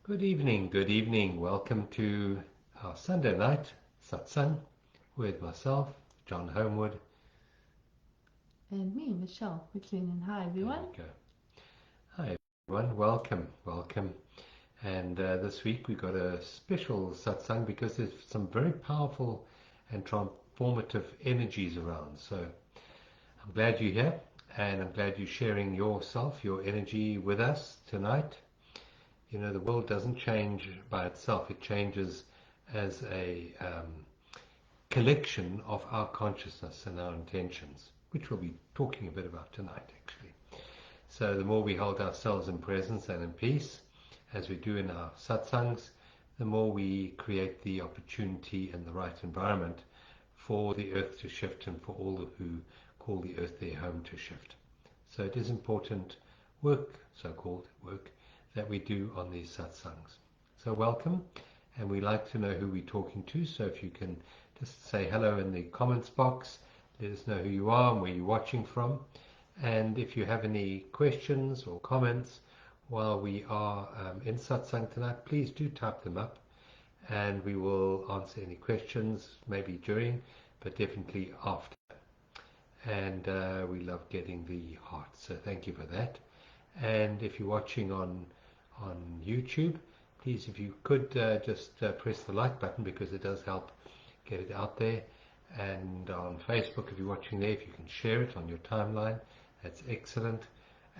Good evening, good evening. Welcome to our Sunday night Satsang with myself, John Homewood. And me, Michelle McLennan. Hi, There everyone. we go. Hi everyone, welcome, welcome. And this week we've got a special Satsang because there's some very powerful and transformative energies around. So I'm glad you're here and I'm glad you're sharing yourself, your energy with us tonight. You know, the world doesn't change by itself, it changes as a collection of our consciousness and our intentions, which we'll be talking a bit about tonight, actually. So the more we hold ourselves in presence and in peace, as we do in our satsangs, the more we create the opportunity and the right environment for the earth to shift and for all who call the earth their home to shift. So it is important work, so-called work, that we do on these satsangs. So welcome, and we like to know who we're talking to, so if you can just say hello in the comments box, let us know who you are and where you're watching from. And if you have any questions or comments while we are in satsang tonight, please do type them up and we will answer any questions, maybe during, but definitely after. And we love getting the heart, so thank you for that. And if you're watching on YouTube, please, if you could just press the like button, because it does help get it out there. And on Facebook, if you're watching there, if you can share it on your timeline, that's excellent.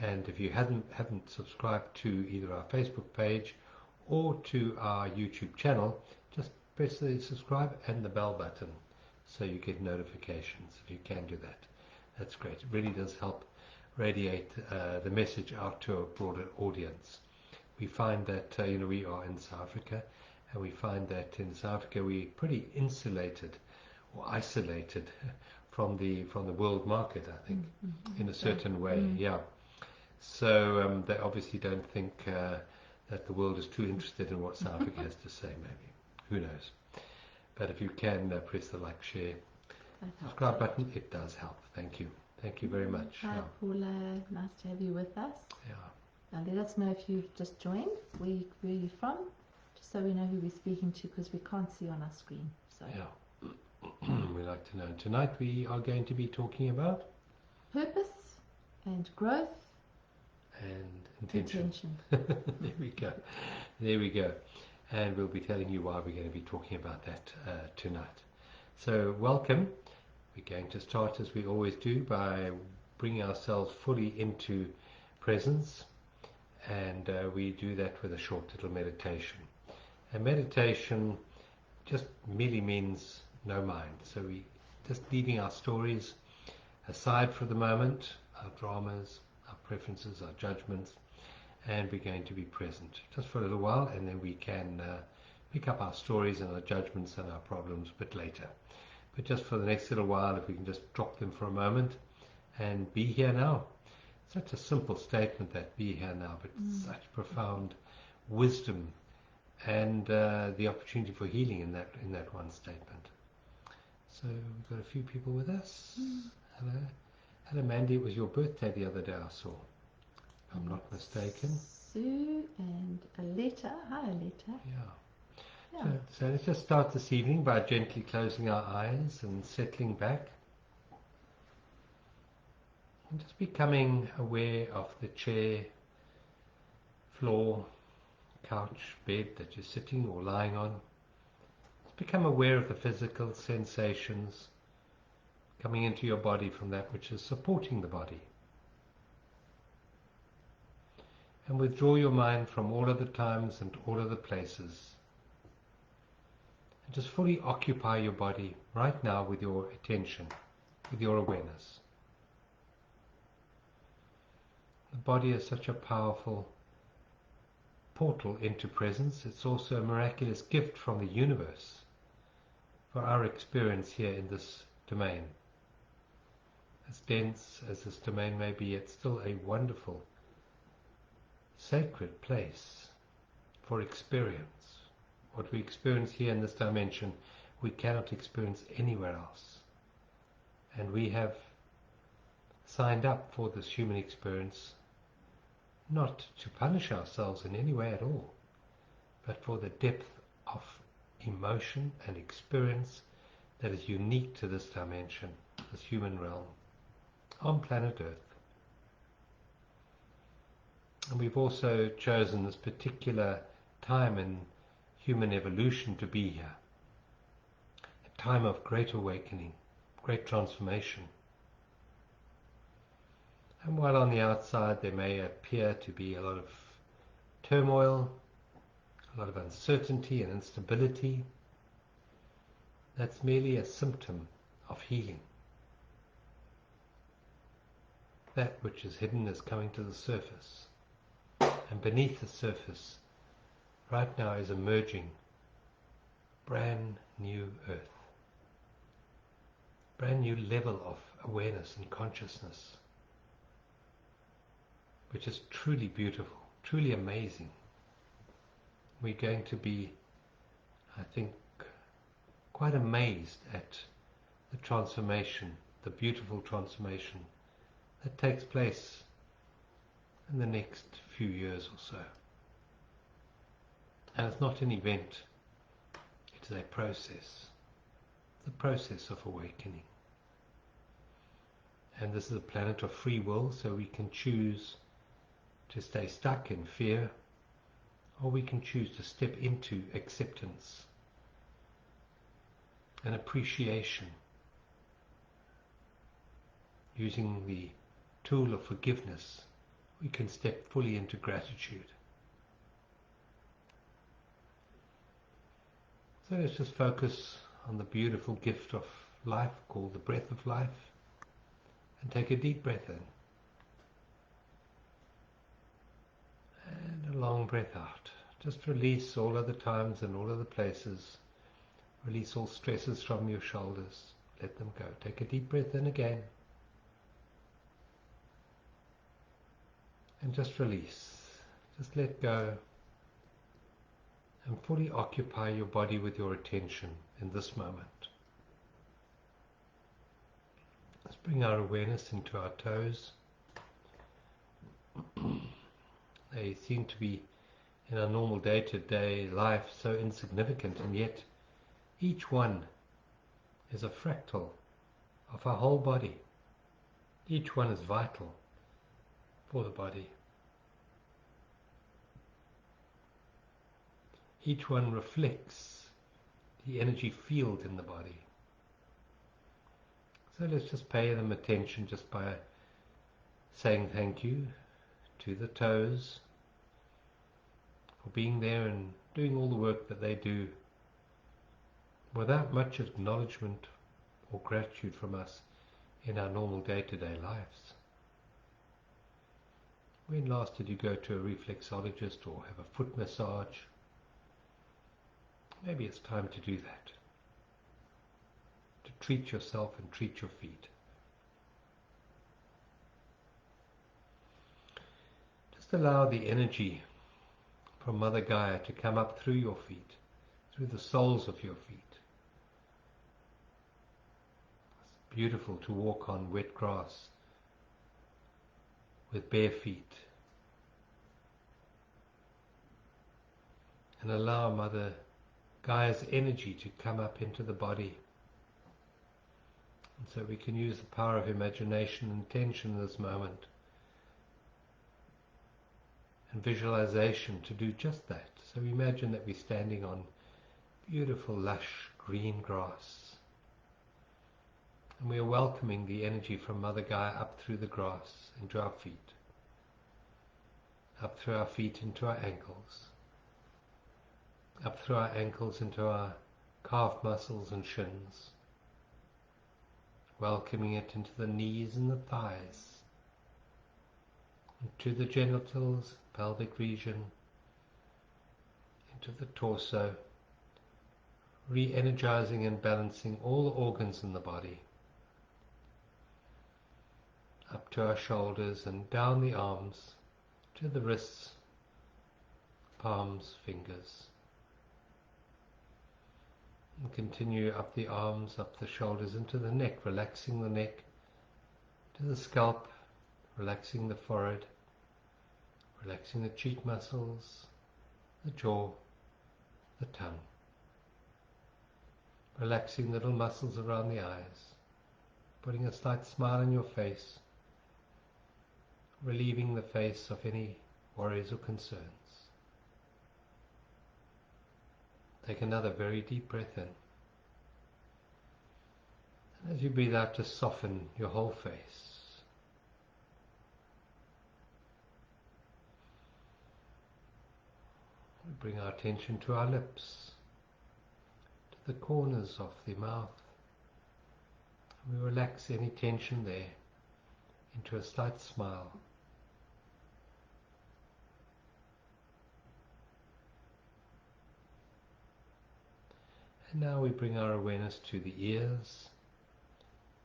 And if you haven't subscribed to either our Facebook page or to our YouTube channel, just press the subscribe and the bell button so you get notifications. If you can do that, that's great. It really does help radiate the message out to a broader audience. We find that we are in South Africa, and we find that in South Africa we're pretty insulated or isolated from the world market, I think, in a certain way. Yeah. So they obviously don't think that the world is too interested in what South Africa has to say. Maybe, who knows? But if you can press the like, share, subscribe button, it does help. Thank you very much. Hi, Paula. Nice to have you with us. Yeah. Now, let us know if you've just joined, where you're from, just so we know who we're speaking to, because we can't see on our screen. So Yeah. We like to know. Tonight we are going to be talking about purpose and growth and intention. There we go. There we go. And we'll be telling you why we're going to be talking about that tonight. So welcome. We're going to start, as we always do, by bringing ourselves fully into presence, and we do that with a short little meditation. And meditation just merely means no mind. So we just leaving our stories aside for the moment, our dramas, our preferences, our judgments, and we're going to be present just for a little while, and then we can pick up our stories and our judgments and our problems a bit later. But just for the next little while, if we can just drop them for a moment and be here now. Such a simple statement, that be here now, but such profound wisdom and the opportunity for healing in that one statement. So we've got a few people with us. Hello. Hello, Mandy. It was your birthday the other day, I saw. If I'm not mistaken. Sue and Aletta. Hi, Aletta. Yeah. So let's just start this evening by gently closing our eyes and settling back. And just becoming aware of the chair, floor, couch, bed that you're sitting or lying on. Just become aware of the physical sensations coming into your body from that which is supporting the body. And withdraw your mind from all of the times and all of the places. And just fully occupy your body right now with your attention, with your awareness. The body is such a powerful portal into presence. It's also a miraculous gift from the universe for our experience here in this domain. As dense as this domain may be, it's still a wonderful, sacred place for experience. What we experience here in this dimension, we cannot experience anywhere else. And we have signed up for this human experience not to punish ourselves in any way at all, but for the depth of emotion and experience that is unique to this dimension, this human realm, on planet Earth. And we've also chosen this particular time in human evolution to be here, a time of great awakening, great transformation. And while on the outside there may appear to be a lot of turmoil, a lot of uncertainty and instability, that's merely a symptom of healing. That which is hidden is coming to the surface. And beneath the surface, right now is emerging brand new earth. Brand new level of awareness and consciousness, which is truly beautiful, truly amazing. We're going to be, I think, quite amazed at the transformation, the beautiful transformation that takes place in the next few years or so. And it's not an event, it is a process, the process of awakening. And this is a planet of free will, so we can choose to stay stuck in fear, or we can choose to step into acceptance and appreciation, using the tool of forgiveness. We can step fully into gratitude. So let's just focus on the beautiful gift of life called the breath of life, and take a deep breath in and a long breath out. Just release all other times and all other places. Release all stresses from your shoulders. Let them go. Take a deep breath in again. And just release. Just let go. And fully occupy your body with your attention in this moment. Let's bring our awareness into our toes. They seem to be, in our normal day-to-day life, so insignificant, and yet each one is a fractal of our whole body. Each one is vital for the body. Each one reflects the energy field in the body. So let's just pay them attention just by saying thank you to the toes for being there and doing all the work that they do without much acknowledgement or gratitude from us in our normal day-to-day lives. When last did you go to a reflexologist or have a foot massage? Maybe it's time to do that. To treat yourself and treat your feet. Just allow the energy from Mother Gaia to come up through your feet, through the soles of your feet. It's beautiful to walk on wet grass with bare feet. And allow Mother Gaia's energy to come up into the body. And so we can use the power of imagination and intention in this moment and visualization to do just that. So imagine that we're standing on beautiful, lush, green grass. And we are welcoming the energy from Mother Gaia up through the grass into our feet. Up through our feet into our ankles. Up through our ankles into our calf muscles and shins. Welcoming it into the knees and the thighs. Into the genitals, pelvic region. Into the torso. Re-energizing and balancing all the organs in the body. Up to our shoulders and down the arms to the wrists, palms, fingers. And continue up the arms, up the shoulders, into the neck, relaxing the neck, to the scalp, relaxing the forehead, relaxing the cheek muscles, the jaw, the tongue, relaxing the little muscles around the eyes, putting a slight smile on your face, relieving the face of any worries or concerns. Take another very deep breath in. And as you breathe out, just soften your whole face. We bring our attention to our lips, to the corners of the mouth. We relax any tension there into a slight smile. And now we bring our awareness to the ears,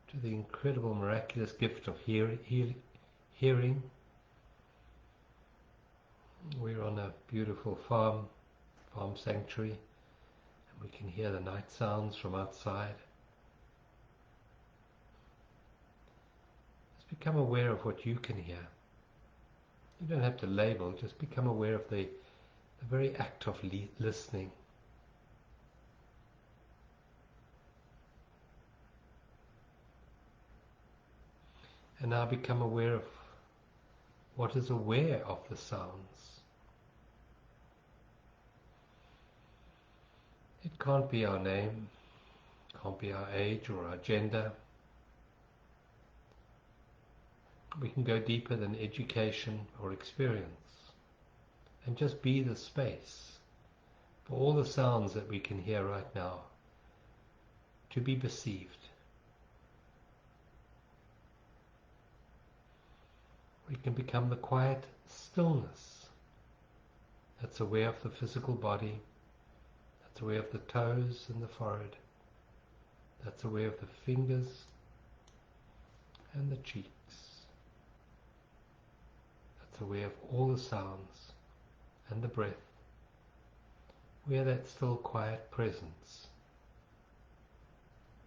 to the incredible, miraculous gift of hearing. We're on a beautiful farm sanctuary, and we can hear the night sounds from outside. Just become aware of what you can hear. You don't have to label, just become aware of the very act of listening. And now become aware of what is aware of the sounds. It can't be our name, can't be our age or our gender. We can go deeper than education or experience and just be the space for all the sounds that we can hear right now to be perceived. We can become the quiet stillness that's aware of the physical body, that's aware of the toes and the forehead, that's aware of the fingers and the cheeks, that's aware of all the sounds and the breath. We are that still quiet presence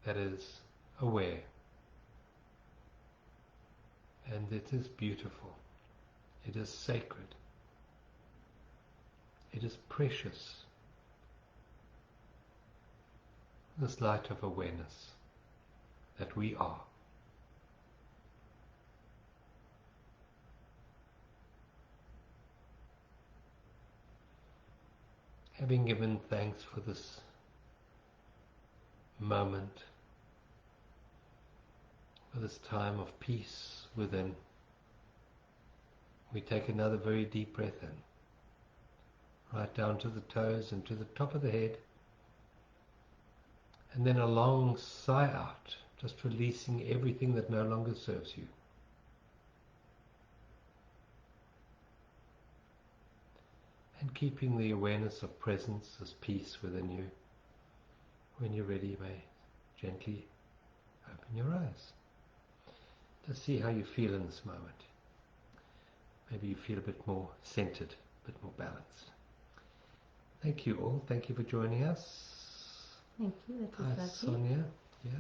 that is aware. And it is beautiful. It is sacred. It is precious. This light of awareness that we are. Having given thanks for this moment, for this time of peace within, we take another very deep breath in, right down to the toes and to the top of the head, and then a long sigh out, just releasing everything that no longer serves you. And keeping the awareness of presence as peace within you. When you're ready, you may gently open your eyes. Just see how you feel in this moment. Maybe you feel a bit more centered, a bit more balanced. Thank you all. Thank you for joining us. Thank you. That was Hi, lovely. Sonia. Yeah.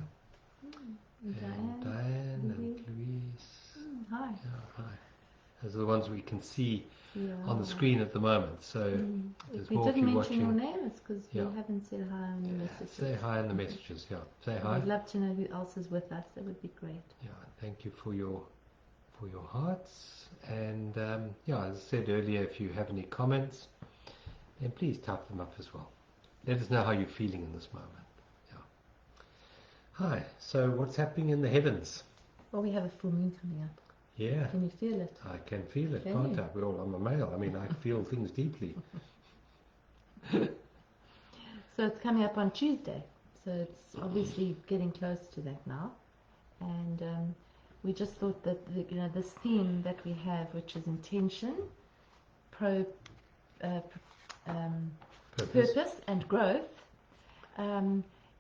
And Diane and Louise. Hi. Yeah, hi. Those are the ones we can see Yeah. on the screen at the moment. So If there's we more didn't if you're mention your watching. name, it's because Yeah. we haven't said hi on the messages. Say hi in the messages. Yeah. Say hi. We'd love to know who else is with us. That would be great. Yeah. Thank you for your hearts. And yeah, as I said earlier, if you have any comments, then please type them up as well. Let us know how you're feeling in this moment. Yeah. Hi. So what's happening in the heavens? Well, we have a full moon coming up. Yeah. Can you feel it? I can feel it, Can can't you? I? Well, I'm a male. I mean, I feel things deeply. So it's coming up on Tuesday. So it's obviously getting close to that now. And we just thought that this theme that we have, which is intention, purpose and growth,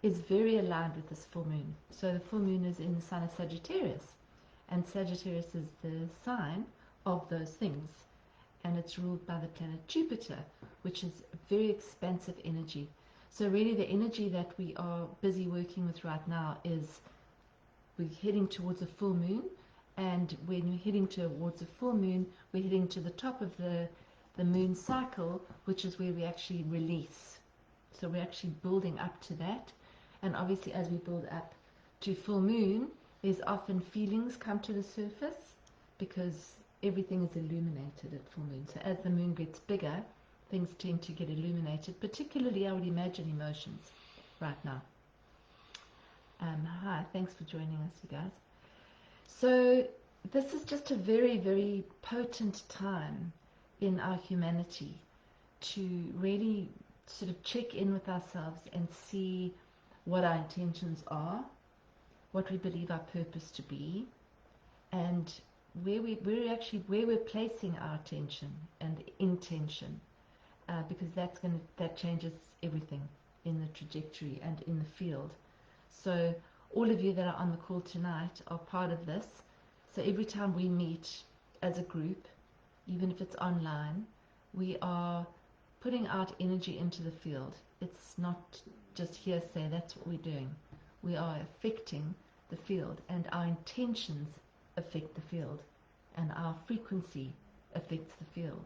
is very aligned with this full moon. So the full moon is in the sign of Sagittarius, and Sagittarius is the sign of those things, and it's ruled by the planet Jupiter, which is a very expansive energy. So really the energy that we are busy working with right now is we're heading towards a full moon, and when we're heading towards a full moon, we're heading to the top of the moon cycle, which is where we actually release. So we're actually building up to that. And obviously as we build up to full moon, there's often feelings come to the surface because everything is illuminated at full moon. So as the moon gets bigger, things tend to get illuminated, particularly I would imagine emotions right now. Hi, thanks for joining us, you guys. So this is just a very, very potent time in our humanity to really sort of check in with ourselves and see what our intentions are, what we believe our purpose to be, and where we're placing our attention and intention, because that changes everything in the trajectory and in the field. So all of you that are on the call tonight are part of this. So every time we meet as a group, even if it's online, we are putting out energy into the field. It's not just hearsay, that's what we're doing. We are affecting the field, and our intentions affect the field, and our frequency affects the field.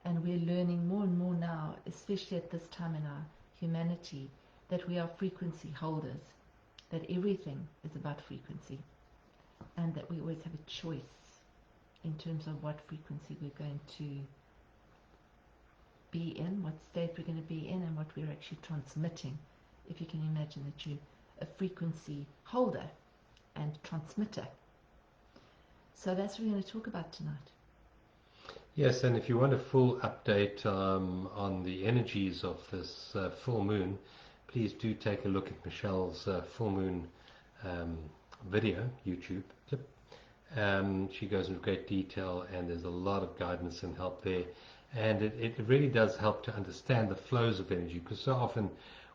And we're learning more and more now, especially at this time in our humanity, that we are frequency holders, that everything is about frequency, and that we always have a choice in terms of what frequency we're going to be in, what state we're going to be in, and what we're actually transmitting. If you can imagine that you're a frequency holder and transmitter. So that's what we're going to talk about tonight. Yes, and if you want a full update on the energies of this full moon, please do take a look at Michelle's full moon video, YouTube clip. She goes into great detail, and there's a lot of guidance and help there. And it really does help to understand the flows of energy, because so often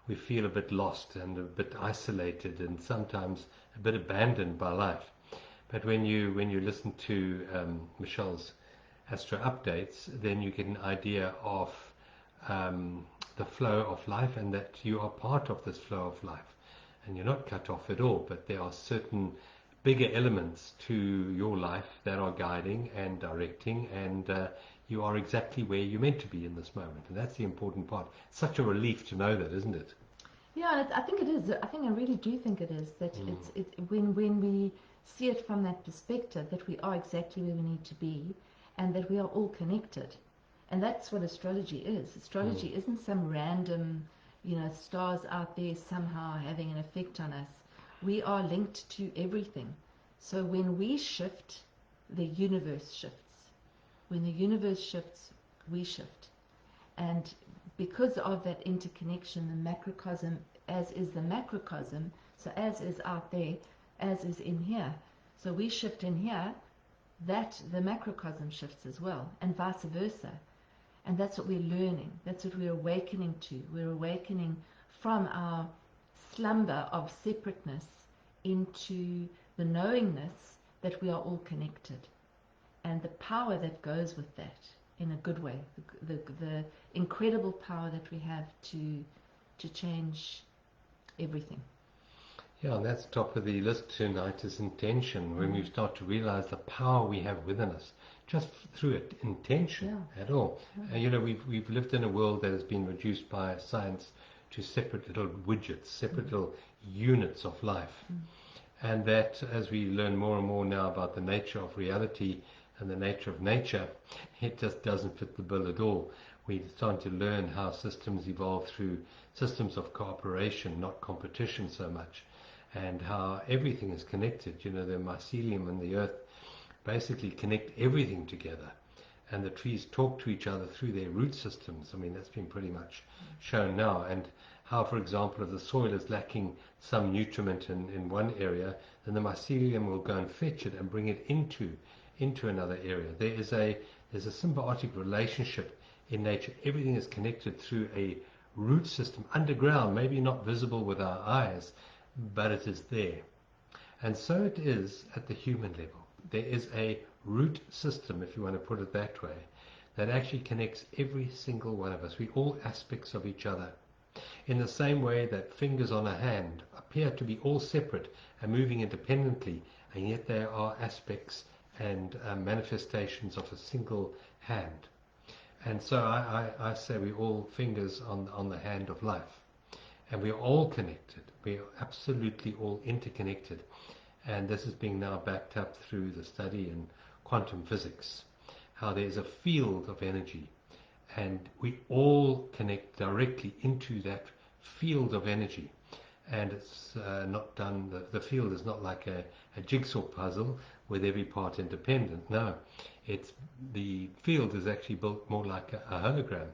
we feel a bit lost and a bit isolated and sometimes a bit abandoned by life. But when you listen to Michelle's Astro updates, then you get an idea of the flow of life, and that you are part of this flow of life, and you're not cut off at all, but there are certain bigger elements to your life that are guiding and directing, and you are exactly where you're meant to be in this moment, and that's the important part. It's such a relief to know that, isn't it? Yeah, I think it is. I really do think it is, that when we see it from that perspective, that we are exactly where we need to be, and that we are all connected. And that's what astrology is. Astrology isn't some random, stars out there somehow having an effect on us. We are linked to everything. So when we shift, the universe shifts. When the universe shifts, we shift. And because of that interconnection, the macrocosm, as is the macrocosm, so as is out there, as is in here. So we shift in here, that the macrocosm shifts as well, and vice versa. And that's what we're learning. That's what we're awakening to. We're awakening from our slumber of separateness into the knowingness that we are all connected. And the power that goes with that, in a good way, the incredible power that we have to change everything. Yeah, and that's top of the list tonight, is intention. When we start to realize the power we have within us, just through intention at all. Yeah. We've lived in a world that has been reduced by science to separate little widgets, separate little units of life. And that, as we learn more and more now about the nature of reality and the nature of nature, it just doesn't fit the bill at all. We're starting to learn how systems evolve through systems of cooperation, not competition so much, and how everything is connected. The mycelium and the earth basically connect everything together, and the trees talk to each other through their root systems. I mean, that's been pretty much shown now. And how, for example, if the soil is lacking some nutriment in one area, then the mycelium will go and fetch it and bring it into another area. There's a symbiotic relationship in nature. Everything is connected through a root system underground, maybe not visible with our eyes, but it is there. And so it is at the human level. There is a root system, if you want to put it that way, that actually connects every single one of us. We're all aspects of each other. In the same way that fingers on a hand appear to be all separate and moving independently, and yet they are aspects and manifestations of a single hand. And so I say we're all fingers on the hand of life. And we're all connected. We're absolutely all interconnected. And this is being now backed up through the study in quantum physics, how there's a field of energy. And we all connect directly into that field of energy. And it's not done, the field is not like a jigsaw puzzle with every part independent. No, the field is actually built more like a hologram,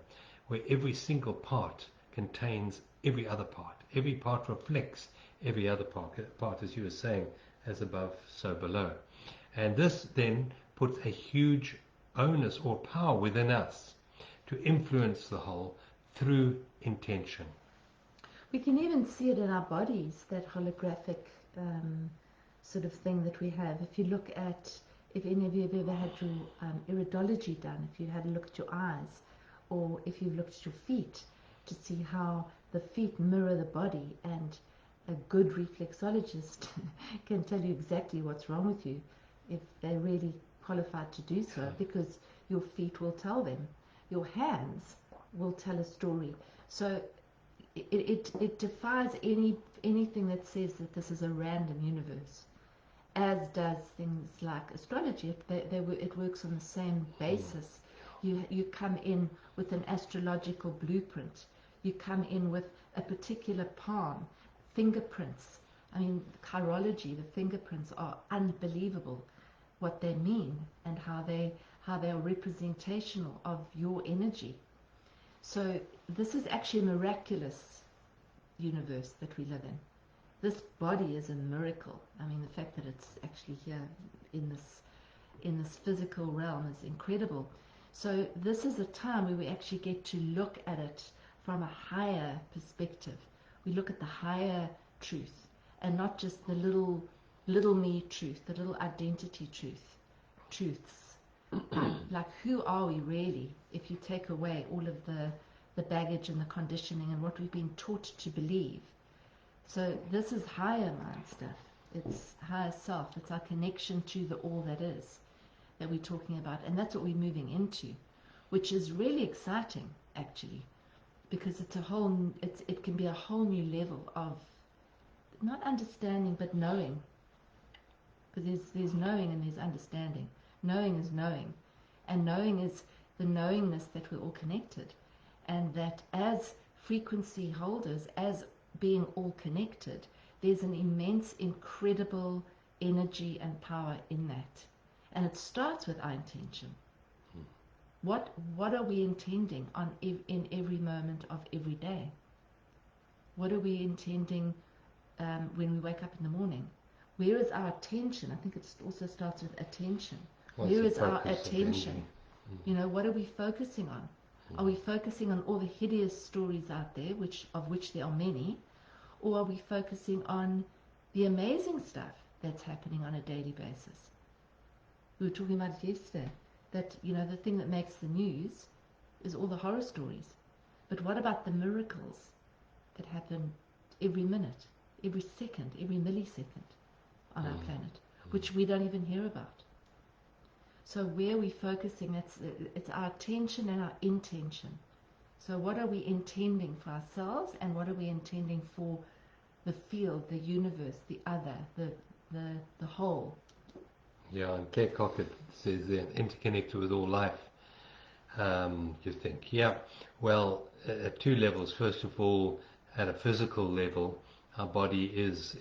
where every single part contains every other part. Every part reflects every other part, as you were saying, as above, so below. And this then puts a huge onus or power within us to influence the whole through intention. We can even see it in our bodies, that holographic sort of thing that we have. If you look at, if any of you have ever had your iridology done, if you had a look at your eyes, or if you've looked at your feet, to see how the feet mirror the body, and a good reflexologist can tell you exactly what's wrong with you if they're really qualified to do so, because your feet will tell them. Your hands will tell a story. So it defies anything that says that this is a random universe, as does things like astrology. It works on the same basis. You come in with an astrological blueprint. You come in with a particular palm, fingerprints. I mean, chirology, the fingerprints are unbelievable, what they mean and how they are representational of your energy. So this is actually a miraculous universe that we live in. This body is a miracle. I mean, the fact that it's actually here in this physical realm is incredible. So this is a time where we actually get to look at it from a higher perspective. We look at the higher truth, and not just the little me truth, the little identity truths. Like, who are we really, if you take away all of the baggage and the conditioning and what we've been taught to believe. So this is higher mind stuff. It's higher self. It's our connection to the all that is that we're talking about, and that's what we're moving into, which is really exciting, actually, because it can be a whole new level of not understanding but knowing. Because there's knowing and there's understanding. Knowing is knowing, and knowing is the knowingness that we're all connected, and that as frequency holders, as being all connected, there's an immense, incredible energy and power in that. And it starts with our intention. What are we intending in every moment of every day? What are we intending when we wake up in the morning? Where is our attention? I think it also starts with attention. Where is our attention? You know, what are we focusing on? Are we focusing on all the hideous stories out there, of which there are many, or are we focusing on the amazing stuff that's happening on a daily basis? We were talking about it yesterday, that, you know, the thing that makes the news is all the horror stories. But what about the miracles that happen every minute, every second, every millisecond on our planet, which we don't even hear about? So where are we focusing? It's our attention and our intention. So what are we intending for ourselves, and what are we intending for the field, the universe, the other, the whole? Yeah, and Claire Cockett says they're interconnected with all life. You think, yeah. Well, at two levels. First of all, at a physical level, our body is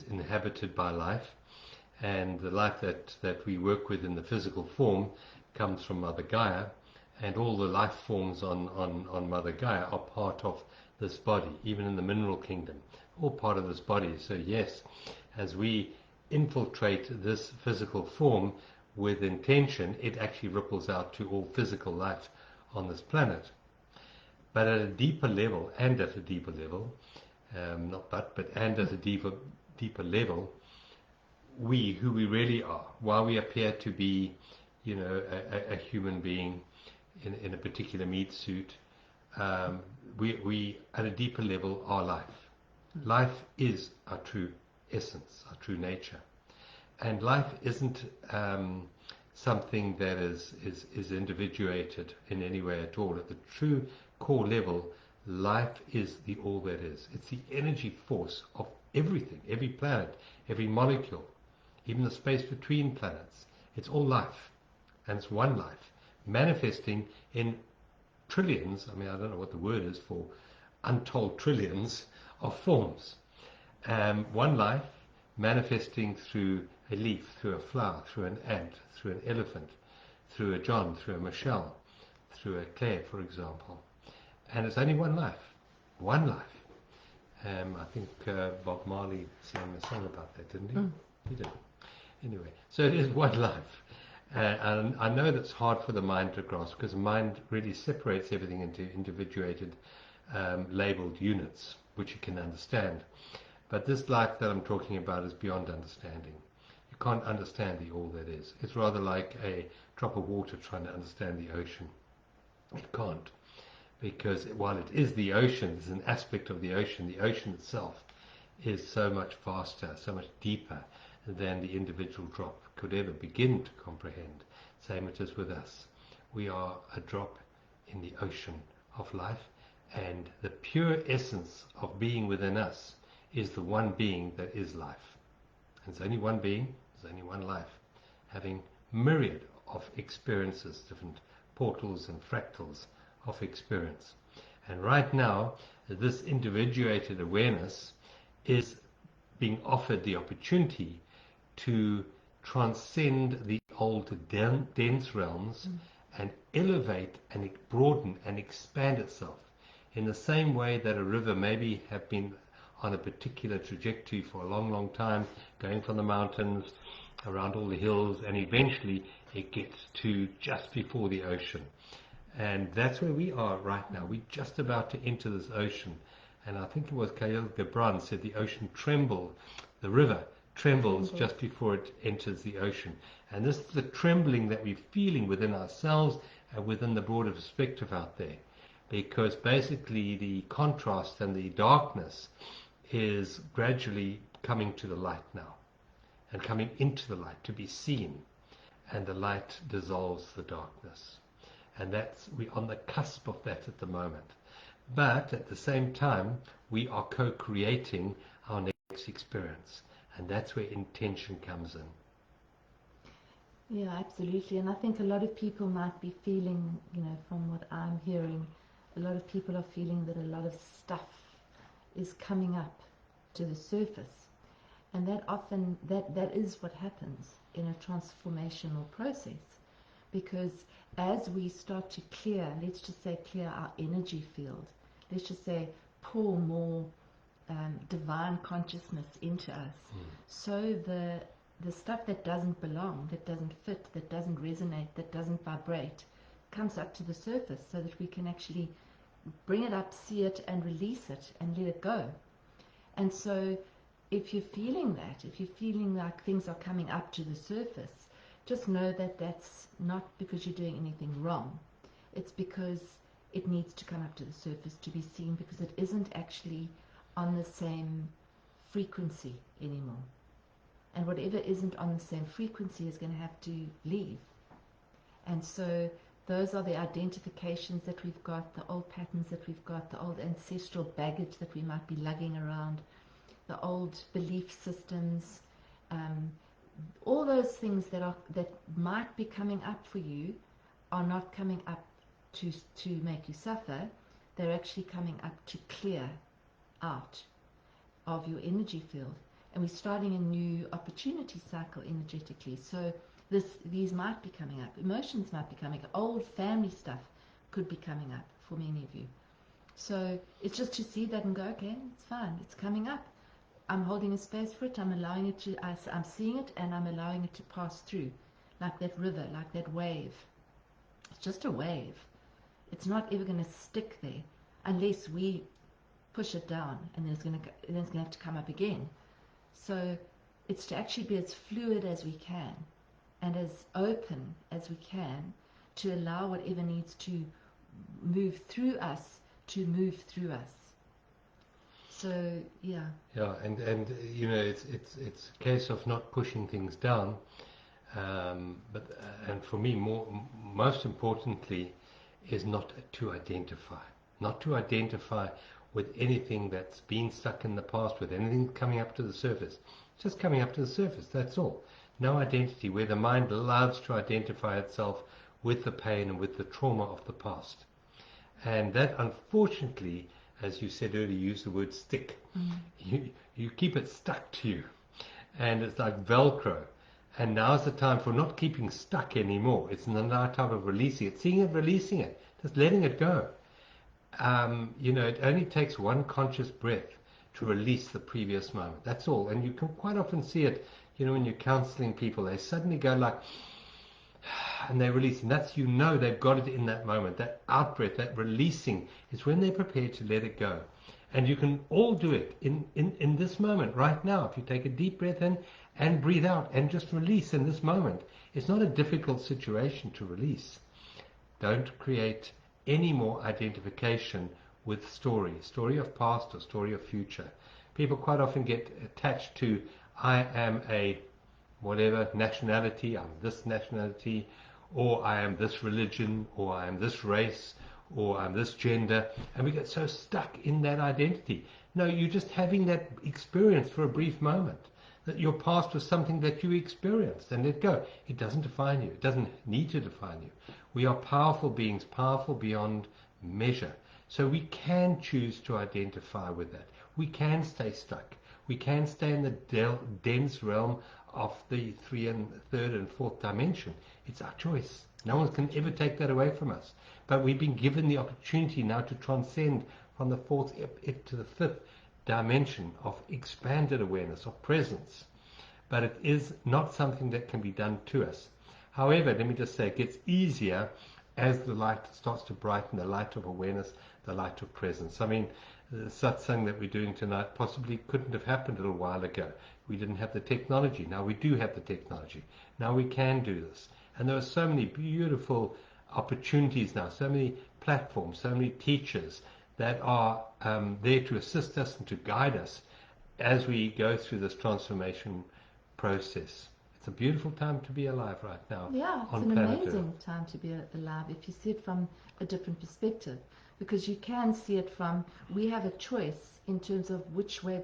inhabited by life, and the life that we work with in the physical form comes from Mother Gaia, and all the life forms on Mother Gaia are part of this body, even in the mineral kingdom, all part of this body. So yes, as we infiltrate this physical form with intention, it actually ripples out to all physical life on this planet. But at a deeper level, and at a deeper level, and at a deeper level, who we really are, while we appear to be, you know, a human being in a particular meat suit, we at a deeper level are life. Life is our true essence, our true nature. And life isn't something that is individuated in any way at all. At the true core level, life is the all that is. It's the energy force of everything, every planet, every molecule, even the space between planets. It's all life, and it's one life, manifesting in trillions, I mean, I don't know what the word is for untold trillions of forms. One life manifesting through a leaf, through a flower, through an ant, through an elephant, through a John, through a Michelle, through a Claire, for example. And it's only one life. One life. I think Bob Marley sang a song about that, didn't he? He did. Anyway, so it is one life. And I know that's hard for the mind to grasp, because the mind really separates everything into individuated, labeled units, which you can understand. But this life that I'm talking about is beyond understanding. You can't understand the all that is. It's rather like a drop of water trying to understand the ocean. It can't. Because while it is the ocean, it's an aspect of the ocean itself is so much vaster, so much deeper than the individual drop could ever begin to comprehend. Same it is with us. We are a drop in the ocean of life, and the pure essence of being within us is the one being that is life. And there's only one being, there's only one life, having myriad of experiences, different portals and fractals of experience. And right now, this individuated awareness is being offered the opportunity to transcend the old dense realms and elevate and broaden and expand itself in the same way that a river maybe have been on a particular trajectory for a long, long time, going from the mountains around all the hills, and eventually it gets to just before the ocean. And that's where we are right now. We're just about to enter this ocean. And I think it was Khalil Gibran said the ocean trembled, the river trembles just before it enters the ocean. And this is the trembling that we're feeling within ourselves and within the broader perspective out there. Because basically the contrast and the darkness is gradually coming to the light now. And coming into the light to be seen. And the light dissolves the darkness. And we're on the cusp of that at the moment. But at the same time, we are co-creating our next experience. And that's where intention comes in. Yeah, absolutely. And I think a lot of people might be feeling, from what I'm hearing, a lot of people are feeling that a lot of stuff is coming up to the surface. And that often, that is what happens in a transformational process. Because as we start to clear, let's just say clear our energy field, let's just say pour more divine consciousness into us, so the stuff that doesn't belong, that doesn't fit, that doesn't resonate, that doesn't vibrate, comes up to the surface, so that we can actually bring it up, see it, and release it, and let it go. And so if you're feeling that, if you're feeling like things are coming up to the surface, just know that that's not because you're doing anything wrong. It's because it needs to come up to the surface to be seen, because it isn't actually on the same frequency anymore. And whatever isn't on the same frequency is going to have to leave. And so those are the identifications that we've got, the old patterns that we've got, the old ancestral baggage that we might be lugging around, the old belief systems, all those things that might be coming up for you are not coming up to make you suffer. They're actually coming up to clear out of your energy field. And we're starting a new opportunity cycle energetically. So these might be coming up. Emotions might be coming up. Old family stuff could be coming up for many of you. So it's just to see that and go, okay, it's fine. It's coming up. I'm holding a space for it. I'm allowing it to, I'm seeing it, and I'm allowing it to pass through, like that river, like that wave. It's just a wave. It's not ever going to stick there unless we push it down, and then it's going to have to come up again. So it's to actually be as fluid as we can and as open as we can to allow whatever needs to move through us to move through us. So yeah. Yeah, and it's a case of not pushing things down, And for me, most importantly, is not to identify. Not to identify with anything that's been stuck in the past, with anything coming up to the surface. Just coming up to the surface, that's all. No identity, where the mind loves to identify itself with the pain and with the trauma of the past. And that, unfortunately, as you said earlier, you used the word stick. You keep it stuck to you. And it's like Velcro. And now's the time for not keeping stuck anymore. It's the time of releasing it, seeing it, releasing it, just letting it go. It only takes one conscious breath to release the previous moment. That's all. And you can quite often see it, when you're counseling people, they suddenly go like, and they release. And that's, they've got it in that moment. That out breath, that releasing is when they're prepared to let it go. And you can all do it in this moment, right now. If you take a deep breath in and breathe out and just release in this moment. It's not a difficult situation to release. Don't create any more identification with story of past or story of future. People quite often get attached to, I am a whatever nationality, I'm this nationality, or I am this religion, or I am this race, or I'm this gender, and we get so stuck in that identity. No, you're just having that experience for a brief moment, that your past was something that you experienced, and let go. It doesn't define you. It doesn't need to define you. We are powerful beings, powerful beyond measure. So we can choose to identify with that. We can stay stuck. We can stay in the dense realm of the third and fourth dimension. It's our choice. No one can ever take that away from us. But we've been given the opportunity now to transcend from the fourth to the fifth dimension of expanded awareness, of presence. But it is not something that can be done to us. However, let me just say, it gets easier as the light starts to brighten, the light of awareness, the light of presence. I mean, the satsang that we're doing tonight possibly couldn't have happened a little while ago. We didn't have the technology. Now we do have the technology. Now we can do this. And there are so many beautiful opportunities now, so many platforms, so many teachers that are there to assist us and to guide us as we go through this transformation process. It's a beautiful time to be alive right now. Yeah, it's an amazing time to be alive if you see it from a different perspective, because you can see it from, we have a choice in terms of which way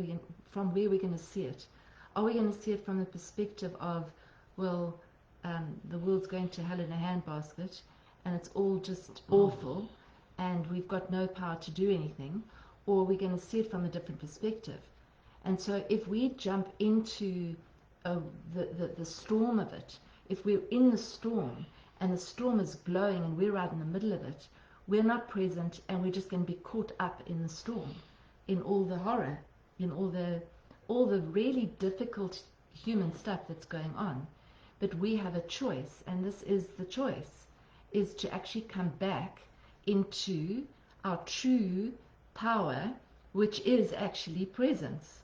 from where we're going to see it. Are we going to see it from the perspective of, well, the world's going to hell in a handbasket and it's all just awful and we've got no power to do anything, or are we going to see it from a different perspective? And so if we jump into the storm of it, if we're in the storm and the storm is blowing and we're right in the middle of it, we're not present and we're just going to be caught up in the storm, in all the horror, in all the really difficult human stuff that's going on. But we have a choice, and this is the choice, is to actually come back into our true power, which is actually presence.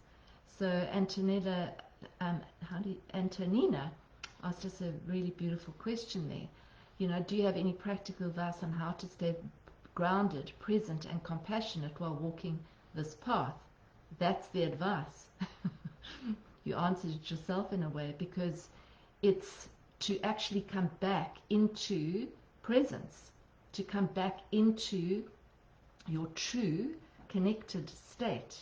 So Antonina asked us a really beautiful question there. Do you have any practical advice on how to stay grounded, present, and compassionate while walking this path? That's the advice. You answered it yourself in a way, because it's to actually come back into presence, to come back into your true connected state,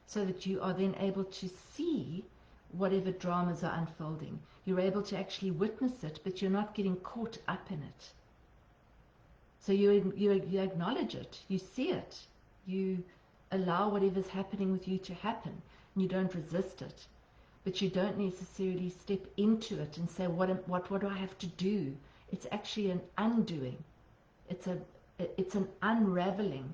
so that you are then able to see whatever dramas are unfolding. You're able to actually witness it, but you're not getting caught up in it. So you acknowledge it, you see it, you allow whatever's happening with you to happen, and you don't resist it. But you don't necessarily step into it and say, what do I have to do? It's actually an undoing. It's an unraveling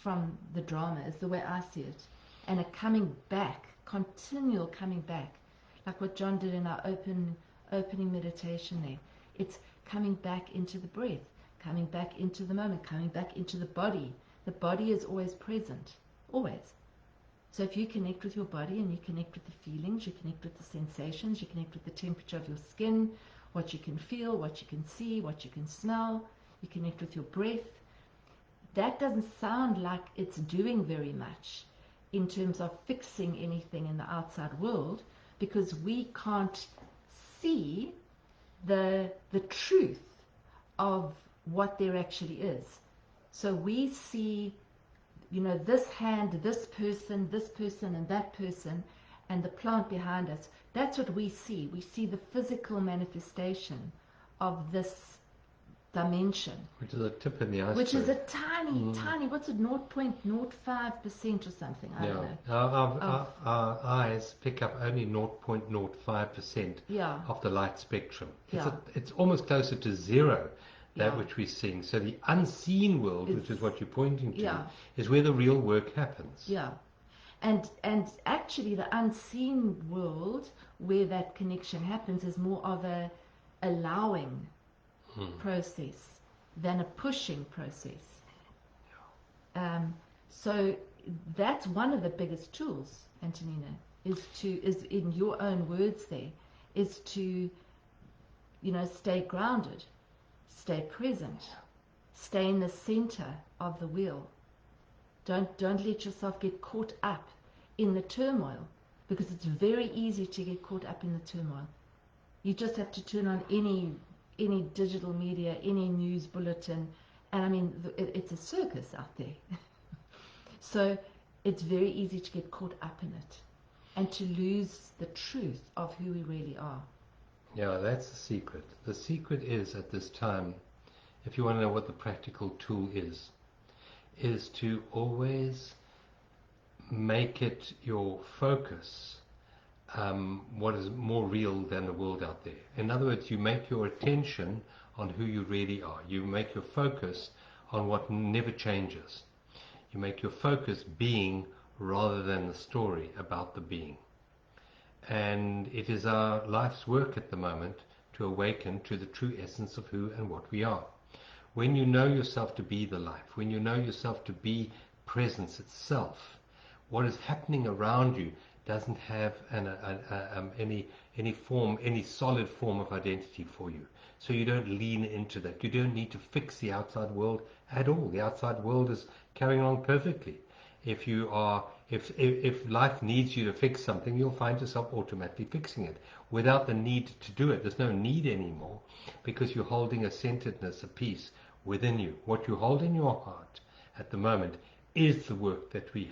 from the drama, is the way I see it. And a coming back, continual coming back. Like what John did in our opening meditation there. It's coming back into the breath, coming back into the moment, coming back into the body. The body is always present, always. So if you connect with your body and you connect with the feelings, you connect with the sensations, you connect with the temperature of your skin, what you can feel, what you can see, what you can smell, you connect with your breath. That doesn't sound like it's doing very much in terms of fixing anything in the outside world, because we can't see the truth of what there actually is. So we see, this hand, this person, and that person, and the plant behind us. That's what we see. We see the physical manifestation of this dimension. Which is a tip in the iceberg. Which is a tiny, what's it, 0.05% or something, I don't know. Our eyes pick up only 0.05% of the light spectrum. It's almost closer to zero, that which we're seeing. So the unseen world, which is what you're pointing to, is where the real work happens. Yeah. And actually the unseen world, where that connection happens, is more of a allowing process than a pushing process. So that's one of the biggest tools, Antonina, is in your own words there, is to, stay grounded, stay present, stay in the center of the wheel. Don't let yourself get caught up in the turmoil, because it's very easy to get caught up in the turmoil. You just have to turn on any digital media, any news bulletin, and I mean, it's a circus out there. So it's very easy to get caught up in it and to lose the truth of who we really are. Yeah, that's the secret. The secret is, at this time, if you want to know what the practical tool is to always make it your focus what is more real than the world out there. In other words, you make your attention on who you really are. You make your focus on what never changes. You make your focus being rather than the story about the being. And it is our life's work at the moment to awaken to the true essence of who and what we are. When you know yourself to be the life, when you know yourself to be presence itself, what is happening around you doesn't have any solid form of identity for you. So you don't lean into that. You don't need to fix the outside world at all. The outside world is carrying on perfectly. If life needs you to fix something, you'll find yourself automatically fixing it without the need to do it. There's no need anymore, because you're holding a centeredness, a peace within you. What you hold in your heart at the moment is the work that we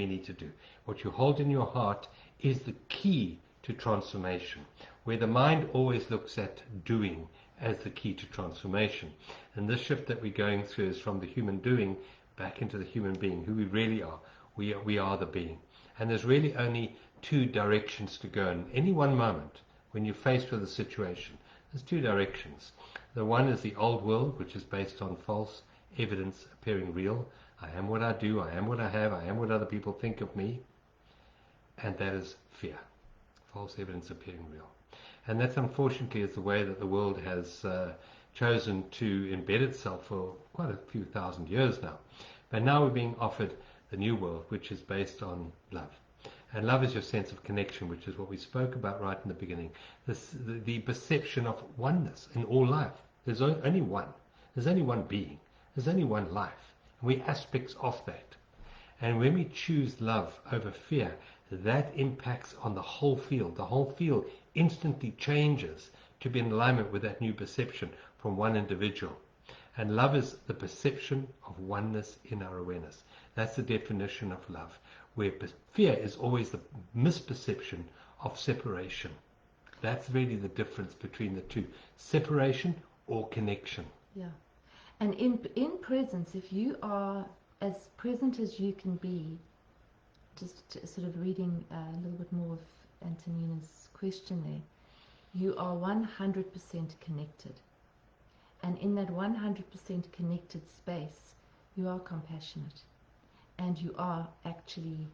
need to do. What you hold in your heart is the key to transformation, where the mind always looks at doing as the key to transformation. And this shift that we're going through is from the human doing back into the human being, who we really are. We are the being. And there's really only two directions to go. In any one moment, when you're faced with a situation, there's two directions. The one is the old world, which is based on false evidence appearing real. I am what I do, I am what I have, I am what other people think of me. And that is fear. False evidence appearing real. And that's, unfortunately, is the way that the world has chosen to embed itself for quite a few thousand years now. But now we're being offered the new world, which is based on love. And love is your sense of connection, which is what we spoke about right in the beginning. The perception of oneness in all life. There's only one. There's only one being. There's only one life. And we're aspects of that. And when we choose love over fear, that impacts on the whole field. The whole field instantly changes to be in alignment with that new perception from one individual. And love is the perception of oneness in our awareness. That's the definition of love, where fear is always the misperception of separation. That's really the difference between the two, separation or connection. Yeah. And in presence, if you are as present as you can be, just sort of reading a little bit more of Antonina's question there, you are 100% connected. And in that 100% connected space, you are compassionate. And you are actually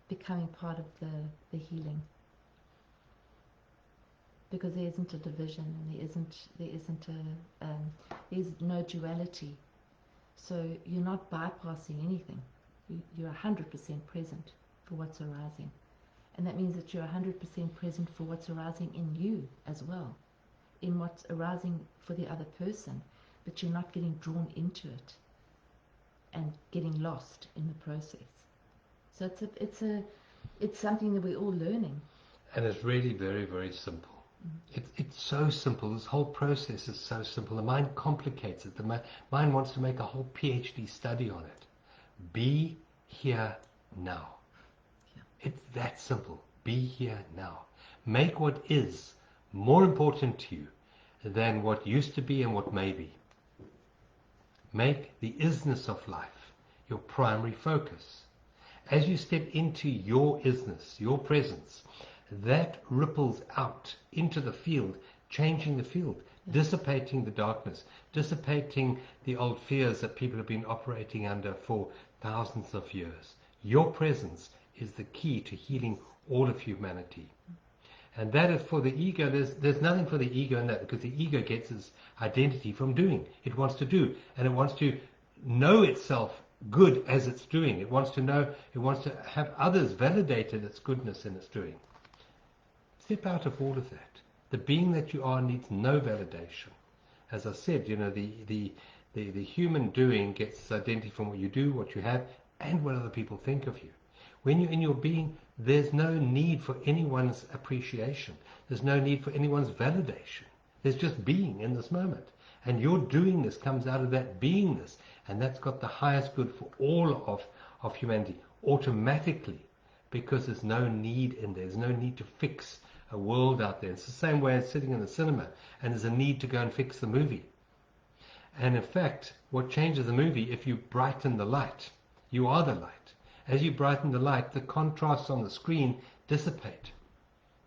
becoming part of the healing. Because there isn't a division, and there's no duality. So you're not bypassing anything. You're 100% present for what's arising. And that means that you're 100% present for what's arising in you as well, in what's arising for the other person, but you're not getting drawn into it and getting lost in the process. So it's something that we're all learning. And it's really very, very simple. It's so simple. This whole process is so simple. The mind complicates it. The mind wants to make a whole PhD study on it. Be here now. It's that simple. Be here now. Make what is more important to you than what used to be and what may be. Make the isness of life your primary focus. As you step into your isness, your presence, that ripples out into the field, changing the field, dissipating the darkness, dissipating the old fears that people have been operating under for thousands of years. Your presence is the key to healing all of humanity. And that is for the ego. There's nothing for the ego in that, because the ego gets its identity from doing. It wants to do, and it wants to know itself good as it's doing. It wants to know, it wants to have others validate its goodness in its doing. Step out of all of that. The being that you are needs no validation. As I said, the human doing gets its identity from what you do, what you have, and what other people think of you. When you're in your being, there's no need for anyone's appreciation. There's no need for anyone's validation. There's just being in this moment. And your doingness comes out of that beingness. And that's got the highest good for all of humanity automatically, because there's no need in there. There's no need to fix a world out there. It's the same way as sitting in the cinema and there's a need to go and fix the movie. And in fact, what changes the movie, if you brighten the light, you are the light. As you brighten the light, the contrasts on the screen dissipate.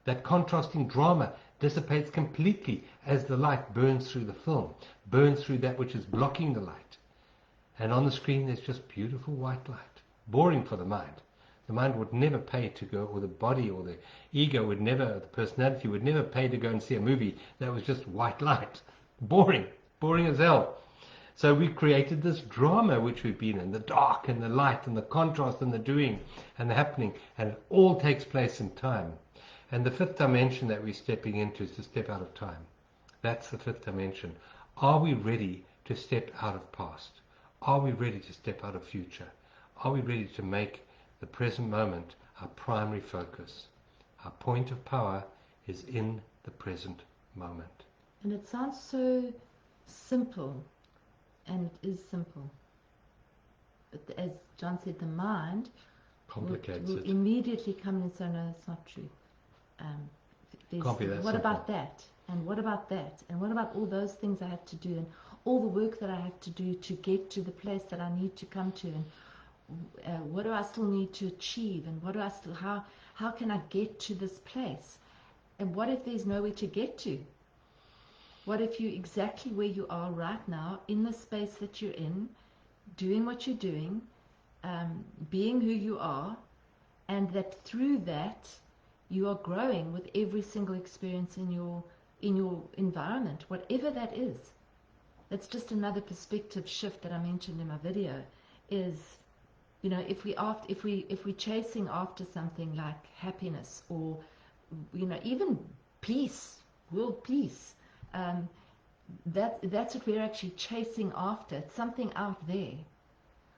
That contrasting drama dissipates completely as the light burns through the film, burns through that which is blocking the light. And on the screen there's just beautiful white light. Boring for the mind. The mind would never pay to go, or the body or the ego would never, the personality would never pay to go and see a movie that was just white light. Boring. Boring as hell. So we created this drama which we've been in, the dark and the light and the contrast and the doing and the happening, and it all takes place in time. And the fifth dimension that we're stepping into is to step out of time. That's the fifth dimension. Are we ready to step out of past? Are we ready to step out of future? Are we ready to make the present moment our primary focus? Our point of power is in the present moment. And it sounds so simple, and it is simple. But as John said, the mind Complicates will it. immediately come in and say, no, that's not true. Can't be that what simple. about that? And what about that? And what about all those things I have to do? And all the work that I have to do to get to the place that I need to come to? And what do I still need to achieve? And what do I still, how can I get to this place? And what if there's nowhere to get to? What if you're exactly where you are right now, in the space that you're in, doing what you're doing, being who you are, and that through that you are growing with every single experience in your environment, whatever that is. That's just another perspective shift that I mentioned in my video. Is, you know, if we're chasing after something like happiness, or, you know, even peace, world peace, that's what we're actually chasing after. It's something out there.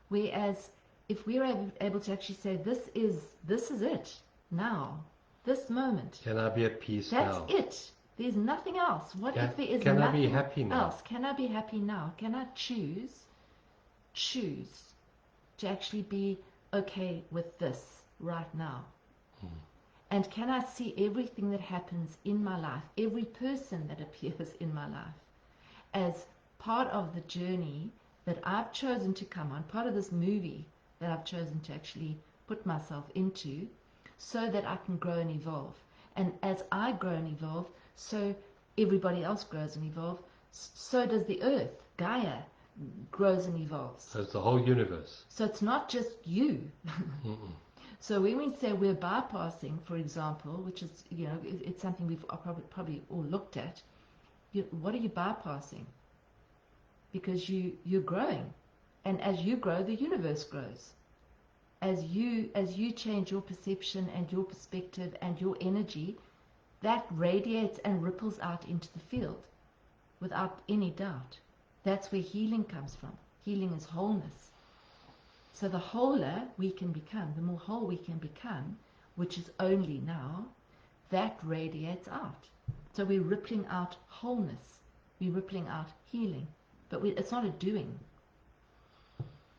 Whereas if we're able to actually say, this is it now, this moment. Can I be at peace That's now? it. There's nothing else. What if there is Can I nothing be happy now? else? Can I be happy now? Can I choose to actually be okay with this right now? And can I see everything that happens in my life, every person that appears in my life, as part of the journey that I've chosen to come on, part of this movie that I've chosen to actually put myself into, so that I can grow and evolve. And as I grow and evolve, so everybody else grows and evolves, so does the earth, Gaia, grows and evolves. So it's the whole universe. So it's not just you. So when we say we're bypassing, for example, which is, you know, it's something we've probably all looked at, what are you bypassing? Because you're growing. And as you grow, the universe grows. As you change your perception and your perspective and your energy, that radiates and ripples out into the field without any doubt. That's where healing comes from. Healing is wholeness. So the wholer we can become, the more whole we can become, which is only now, that radiates out. So we're rippling out wholeness, we're rippling out healing, but it's not a doing.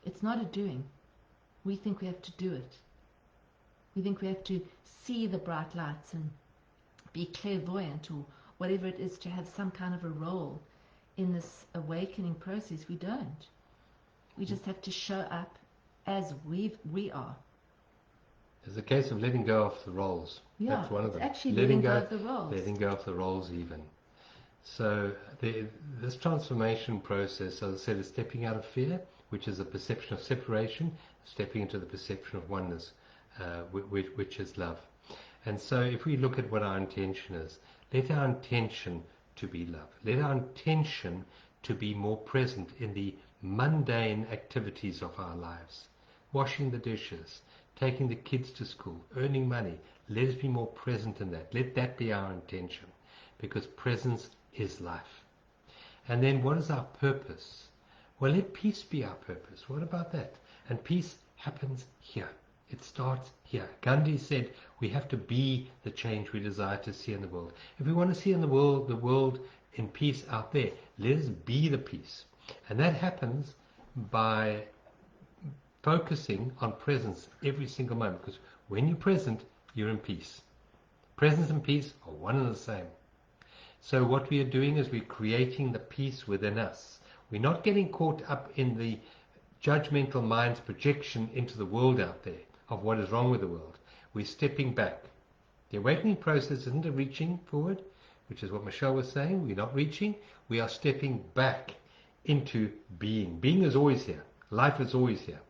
It's not a doing. We think we have to do it. We think we have to see the bright lights and be clairvoyant or whatever it is to have some kind of a role in this awakening process. We don't. We just have to show up as we are. It's a case of letting go of the roles. Yeah, that's one of them. Actually letting go of the roles. Letting go of the roles even. So this transformation process, as I said, is stepping out of fear, which is a perception of separation, stepping into the perception of oneness, which is love. And so if we look at what our intention is, let our intention to be love. Let our intention to be more present in the mundane activities of our lives. Washing the dishes, taking the kids to school, earning money. Let us be more present in that. Let that be our intention, because presence is life. And then what is our purpose? Well, let peace be our purpose. What about that? And peace happens here. It starts here. Gandhi said we have to be the change we desire to see in the world. If we want to see in the world in peace out there, let us be the peace. And that happens by focusing on presence every single moment, because when you're present, you're in peace. Presence and peace are one and the same. So what we are doing is we're creating the peace within us. We're not getting caught up in the judgmental mind's projection into the world out there of what is wrong with the world. We're stepping back. The awakening process isn't a reaching forward, which is what Michelle was saying. We're not reaching. We are stepping back into being. Being is always here. Life is always here.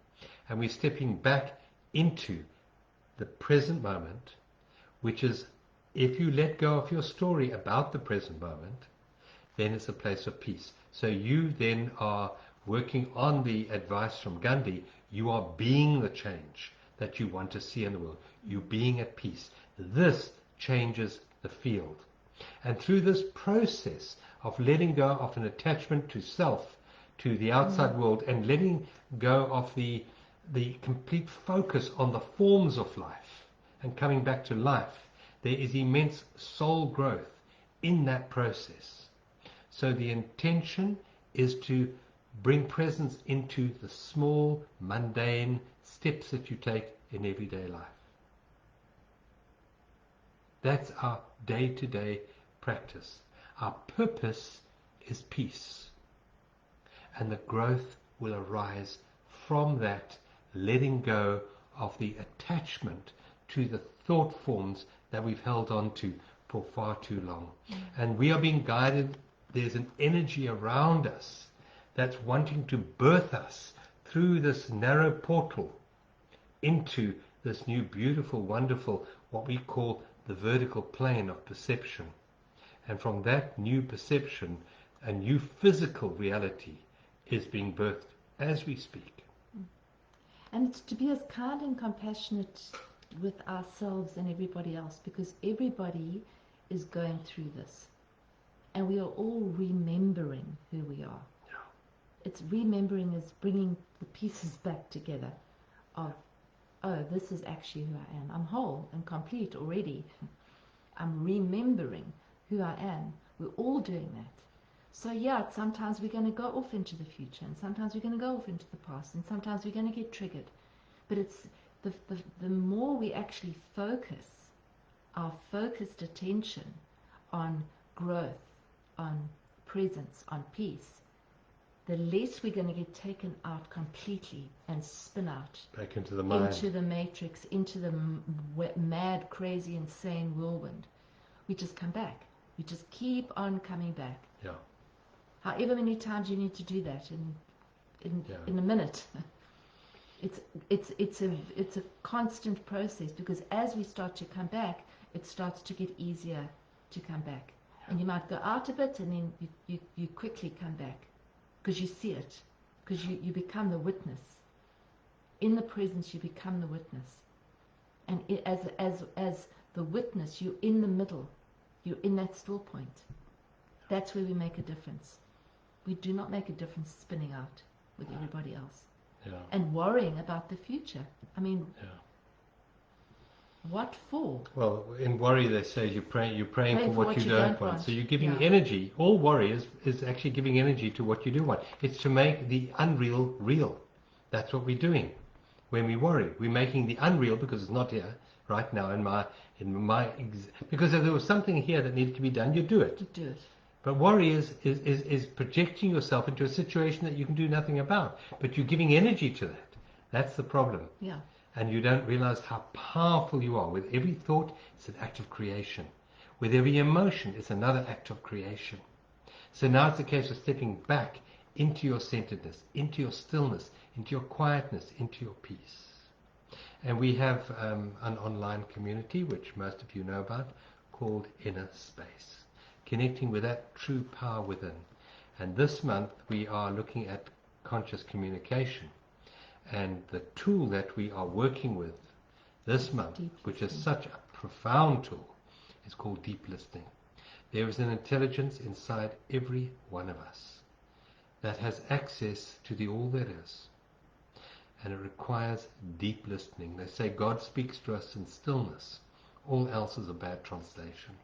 And we're stepping back into the present moment, which is, if you let go of your story about the present moment, then it's a place of peace. So you then are working on the advice from Gandhi. You are being the change that you want to see in the world. You're being at peace. This changes the field. And through this process of letting go of an attachment to self, to the outside world, and letting go of the complete focus on the forms of life and coming back to life, there is immense soul growth in that process. So the intention is to bring presence into the small, mundane steps that you take in everyday life. That's our day-to-day practice. Our purpose is peace. And the growth will arise from that letting go of the attachment to the thought forms that we've held on to for far too long. And we are being guided. There's an energy around us that's wanting to birth us through this narrow portal into this new, beautiful, wonderful, what we call the vertical plane of perception. And from that new perception, a new physical reality is being birthed as we speak. And it's to be as kind and compassionate with ourselves and everybody else, because everybody is going through this. And we are all remembering who we are. It's remembering is bringing the pieces back together of, oh, this is actually who I am. I'm whole and complete already. I'm remembering who I am. We're all doing that. So yeah, sometimes we're going to go off into the future, and sometimes we're going to go off into the past, and sometimes we're going to get triggered. But it's the more we actually focus our focused attention on growth, on presence, on peace, the less we're going to get taken out completely and spin out back into the mind, into the matrix, into the mad, crazy, insane whirlwind. We just come back. We just keep on coming back. Yeah. However many times you need to do that in a minute. It's a constant process, because as we start to come back, it starts to get easier to come back. And you might go out of it, and then you quickly come back, because you see it, because you become the witness. In the presence, you become the witness. And as the witness, you're in the middle. You're in that still point. That's where we make a difference. We do not make a difference spinning out with everybody else. Yeah. And worrying about the future. I mean, What for? Well, in worry they say you're praying for what you don't want. So you're giving Yeah. energy. All worry is actually giving energy to what you do want. It's to make the unreal real. That's what we're doing. When we worry, we're making the unreal, because it's not here right now because if there was something here that needed to be done, you do it. You do it. But worry is projecting yourself into a situation that you can do nothing about. But you're giving energy to that. That's the problem. Yeah. And you don't realize how powerful you are. With every thought, it's an act of creation. With every emotion, it's another act of creation. So now it's a case of stepping back into your centeredness, into your stillness, into your quietness, into your peace. And we have an online community, which most of you know about, called Inner Space, connecting with that true power within. And this month we are looking at conscious communication. And the tool that we are working with this month, which is such a profound tool, is called deep listening. There is an intelligence inside every one of us that has access to the all that is. And it requires deep listening. They say God speaks to us in stillness. All else is a bad translation.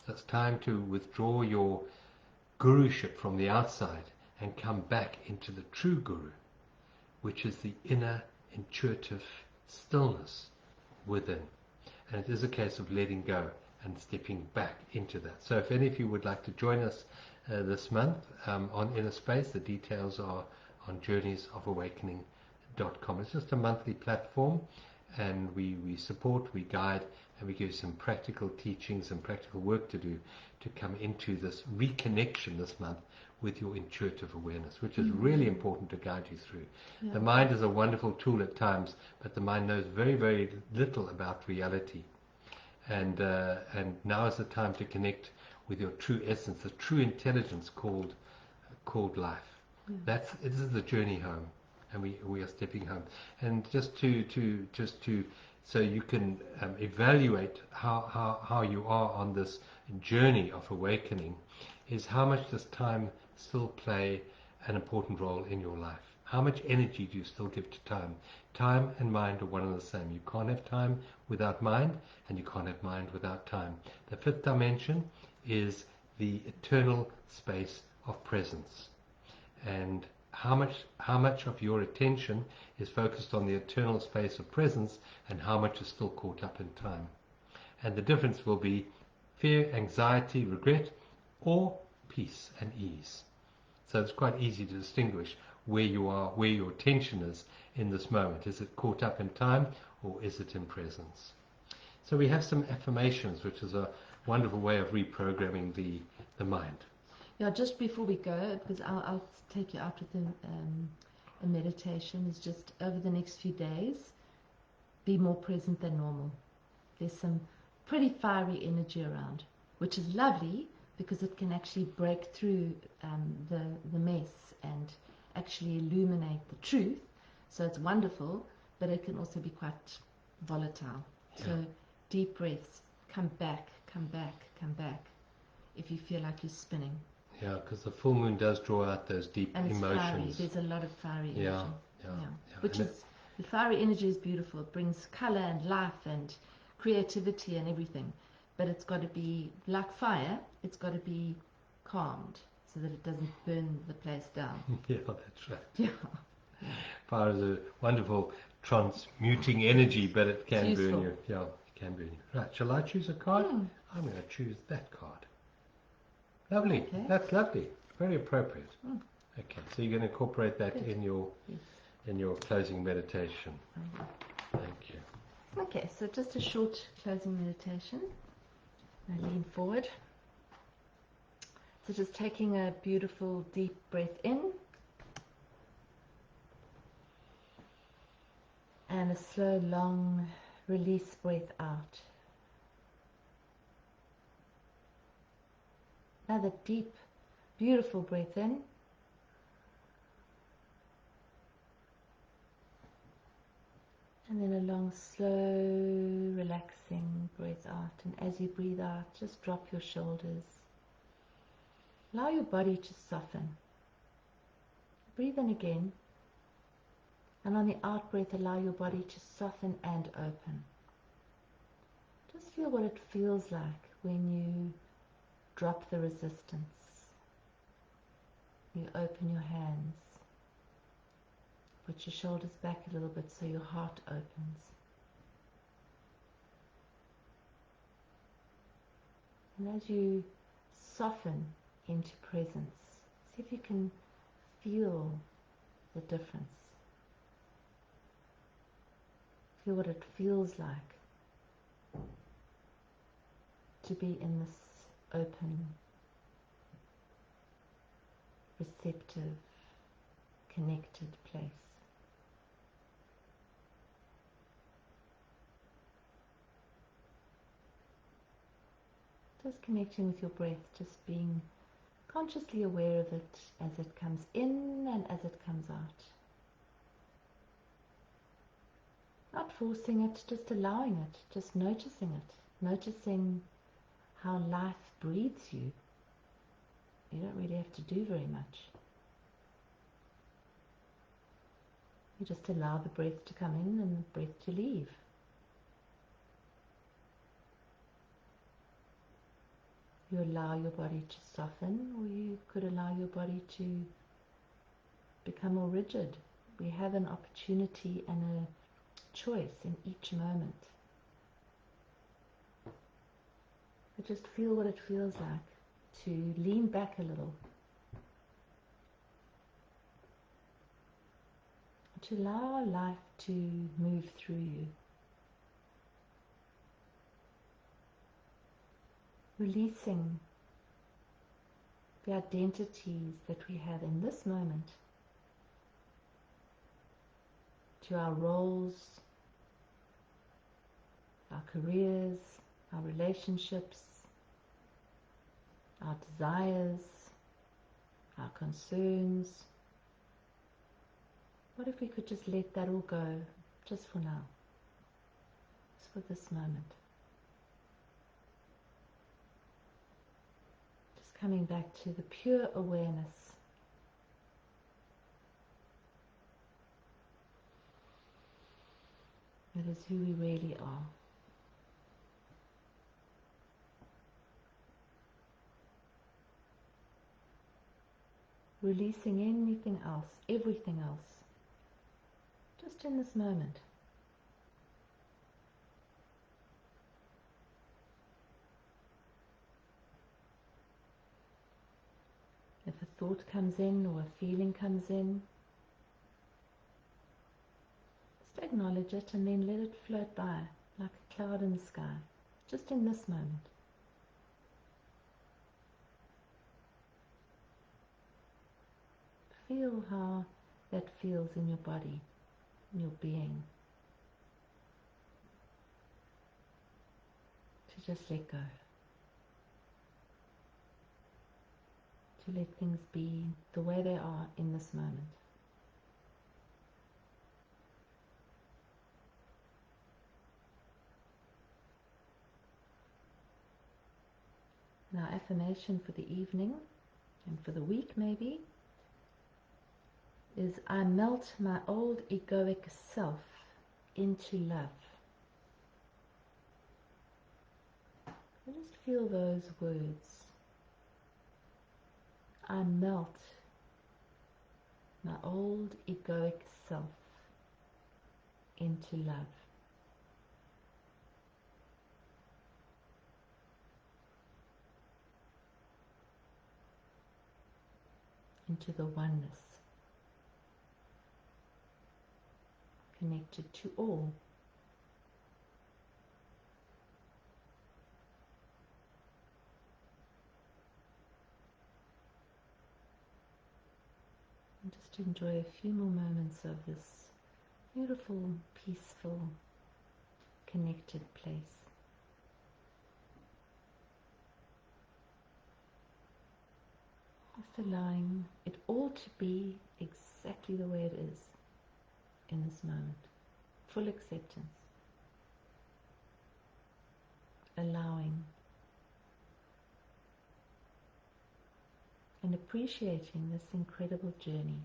So it's time to withdraw your guruship from the outside and come back into the true guru, which is the inner intuitive stillness within. And it is a case of letting go and stepping back into that. So if any of you would like to join us this month on Inner Space, the details are on journeysofawakening.com. It's just a monthly platform, and we support, we guide, and we give some practical teachings and practical work to do to come into this reconnection this month with your intuitive awareness, which is really important to guide you through. Yeah. The mind is a wonderful tool at times, but the mind knows very, very little about reality. And now is the time to connect with your true essence, the true intelligence called life. Yeah. This is the journey home, and we are stepping home. And just to so you can evaluate how you are on this journey of awakening, is how much does time still play an important role in your life? How much energy do you still give to time? Time and mind are one and the same. You can't have time without mind, and you can't have mind without time. The fifth dimension is the eternal space of presence. And how much of your attention is focused on the eternal space of presence, and how much is still caught up in time? And the difference will be fear, anxiety, regret, or peace and ease. So it's quite easy to distinguish where you are, where your attention is in this moment. Is it caught up in time, or is it in presence? So we have some affirmations, which is a wonderful way of reprogramming the mind. Yeah, just before we go, because I'll take you out with a meditation, is just over the next few days, be more present than normal. There's some pretty fiery energy around, which is lovely, because it can actually break through the mess and actually illuminate the truth. So it's wonderful, but it can also be quite volatile. Yeah. So deep breaths, come back, come back, come back, if you feel like you're spinning. Yeah, because the full moon does draw out those deep emotions. Fiery. There's a lot of fiery energy. Yeah. Which is, the fiery energy is beautiful. It brings color and life and creativity and everything. But it's got to be, like fire, it's got to be calmed so that it doesn't burn the place down. Yeah, that's right. Yeah. Fire is a wonderful transmuting energy, but it can burn you. Yeah, it can burn you. Right, shall I choose a card? I'm going to choose that card. Lovely. Okay. That's lovely. Very appropriate. Okay, so you're going to incorporate that in your closing meditation. Thank you. Okay, so just a short closing meditation. Now lean forward. So just taking a beautiful deep breath in, and a slow, long release breath out. Another deep, beautiful breath in. And then a long, slow, relaxing breath out. And as you breathe out, just drop your shoulders. Allow your body to soften. Breathe in again. And on the out breath, allow your body to soften and open. Just feel what it feels like when you drop the resistance. You open your hands. Put your shoulders back a little bit so your heart opens. And as you soften into presence, see if you can feel the difference. Feel what it feels like to be in this open, receptive, connected place. Just connecting with your breath, just being consciously aware of it as it comes in and as it comes out. Not forcing it, just allowing it, just noticing it. Noticing how life breathes you. You don't really have to do very much. You just allow the breath to come in and the breath to leave. You allow your body to soften, or you could allow your body to become more rigid. We have an opportunity and a choice in each moment. But just feel what it feels like to lean back a little. To allow life to move through you. Releasing the identities that we have in this moment to our roles, our careers, our relationships, our desires, our concerns. What if we could just let that all go just for now, just for this moment? Just coming back to the pure awareness. That is who we really are. Releasing anything else, everything else, just in this moment. If a thought comes in or a feeling comes in, just acknowledge it and then let it float by like a cloud in the sky, just in this moment. Feel how that feels in your body, in your being. To just let go. To let things be the way they are in this moment. Now, affirmation for the evening and for the week maybe is I melt my old egoic self into love. And just feel those words. I melt my old egoic self into love. Into the oneness. Connected to all. And just to enjoy a few more moments of this beautiful, peaceful, connected place. Just allowing it all to be exactly the way it is in this moment. Full acceptance. Allowing and appreciating this incredible journey.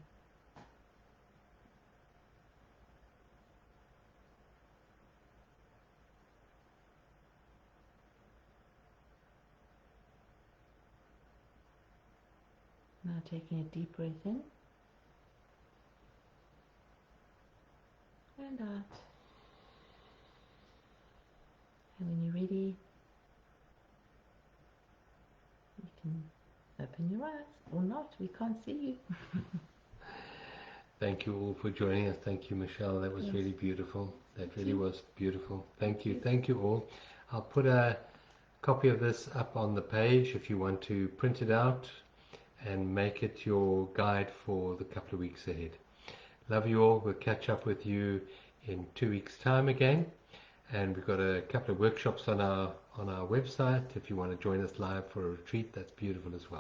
Now taking a deep breath in and out. And when you're ready, you can open your eyes or not. We can't see you. Thank you all for joining us. Thank you, Michelle. That was Yes. really beautiful. That Thank really you. was beautiful. Thank you. you. Thank you all. I'll put a copy of this up on the page if you want to print it out and make it your guide for the couple of weeks ahead. Love you all. We'll catch up with you in 2 weeks' time again. And we've got a couple of workshops on our website. If you want to join us live for a retreat, that's beautiful as well.